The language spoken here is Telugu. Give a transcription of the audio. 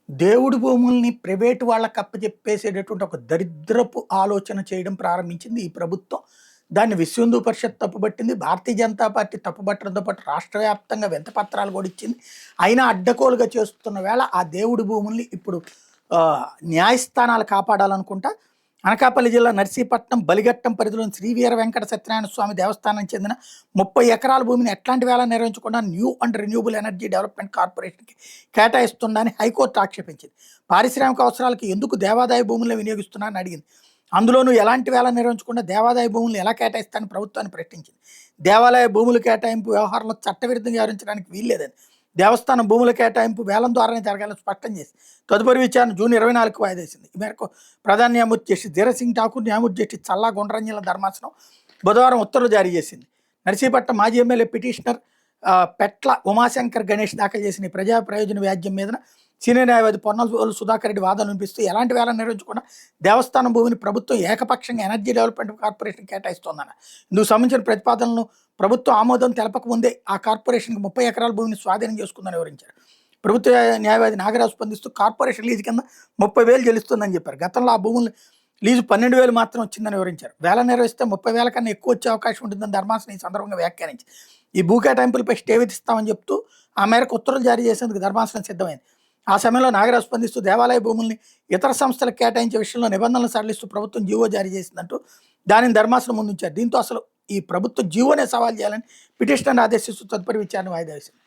దేవుడి భూముల్ని ప్రైవేట్ వాళ్ళకి అప్పజెప్పేసేటటువంటి ఒక దరిద్రపు ఆలోచన చేయడం ప్రారంభించింది ఈ ప్రభుత్వం. దాన్ని విశ్వ హిందూ పరిషత్ తప్పుపట్టింది. భారతీయ జనతా పార్టీ తప్పుపట్టడంతో పాటు రాష్ట్ర వ్యాప్తంగా వింతపత్రాలు కూడా ఇచ్చింది. అయినా అడ్డగోలుగా చేస్తున్న వేళ ఆ దేవుడి భూముల్ని ఇప్పుడు న్యాయస్థానాలు కాపాడాలనుకుంటా అనకాపల్లి జిల్లా నర్సీపట్నం బలిఘట్టం పరిధిలోని శ్రీ వీర వెంకట సత్యనారాయణ స్వామి దేవస్థానానికి చెందిన 30 ఎకరాల భూమిని ఎట్లాంటి వేళ నిర్వహించకుండా new and renewable energy development కార్పొరేషన్కి కేటాయిస్తుందని హైకోర్టు ఆక్షేపించింది. పారిశ్రామిక అవసరాలకు ఎందుకు దేవాదాయ భూములను వినియోగిస్తున్నారని అడిగింది. అందులోనూ ఎలాంటి వేళ నిర్వహించకుండా దేవాదాయ భూములను ఎలా కేటాయిస్తానని ప్రభుత్వాన్ని ప్రశ్నించింది. దేవాలయ భూముల కేటాయింపు వ్యవహారంలో చట్టవిరుద్ధంగా వ్యవహరించడానికి వీల్లేదని, దేవస్థానం భూముల కేటాయింపు వేలం ద్వారానే జరగాలని స్పష్టం చేసి తదుపరి విచారణ జూన్ 24కు వాయిదా వేసింది. ఈ మేరకు ప్రధాన న్యాయమూర్తి జస్టిస్ ధీరసింగ్ ఠాకూర్, న్యాయమూర్తి జస్టిస్ చల్లా గుండ్రంజల ధర్మాసనం బుధవారం ఉత్తర్వులు జారీ చేసింది. నర్సీపట్నం మాజీ ఎమ్మెల్యే పిటిషనర్ పెట్ల ఉమాశంకర్ గణేష్ దాఖలు చేసిన ప్రజా ప్రయోజన వ్యాజ్యం మీద సీనియర్ న్యాయవాది పొన్నల సుధాకర్ రెడ్డి వాదనలు వినిపిస్తూ ఎలాంటి వేళ నిర్వహించకుండా దేవస్థానం భూమిని ప్రభుత్వం ఏకపక్షంగా ఎనర్జీ డెవలప్మెంట్ కార్పొరేషన్ కేటాయిస్తోందన్న ఇందుకు సంబంధించిన ప్రతిపాదనలను ప్రభుత్వం ఆమోదం తెలపకముందే ఆ కార్పొరేషన్కి 30 ఎకరాల భూమిని స్వాధీనం చేసుకుందని వివరించారు. ప్రభుత్వ న్యాయవాది నాగరాజు స్పందిస్తూ కార్పొరేషన్ లీజు కింద 30,000 చెల్లిస్తుందని చెప్పారు. గతంలో ఆ భూములు లీజు 12,000 మాత్రం వచ్చిందని వివరించారు. వేల నిర్వహిస్తే 30,000 కన్నా ఎక్కువ వచ్చే అవకాశం ఉంటుందని ధర్మాసనం ఈ సందర్భంగా వ్యాఖ్యానించి ఈ భూ కేటాయింపులపై స్టే విధిస్తామని చెప్తూ ఆ మేరకు ఉత్తర్వులు జారీ చేసేందుకు ధర్మాసనం సిద్ధమైంది. ఆ సమయంలో నాగరాజు స్పందిస్తూ దేవాలయ భూముల్ని ఇతర సంస్థలకు కేటాయించే విషయంలో నిబంధనలు సడలిస్తూ ప్రభుత్వం జీవో జారీ చేసిందంటూ దానిని ధర్మాసనం ముందుంచారు. దీంతో అసలు ఈ ప్రభుత్వ జీవోనే సవాల్ చేయాలని పిటిషనర్ ఆదేశిస్తూ తదుపరి విచారణ వాయిదా వేసింది.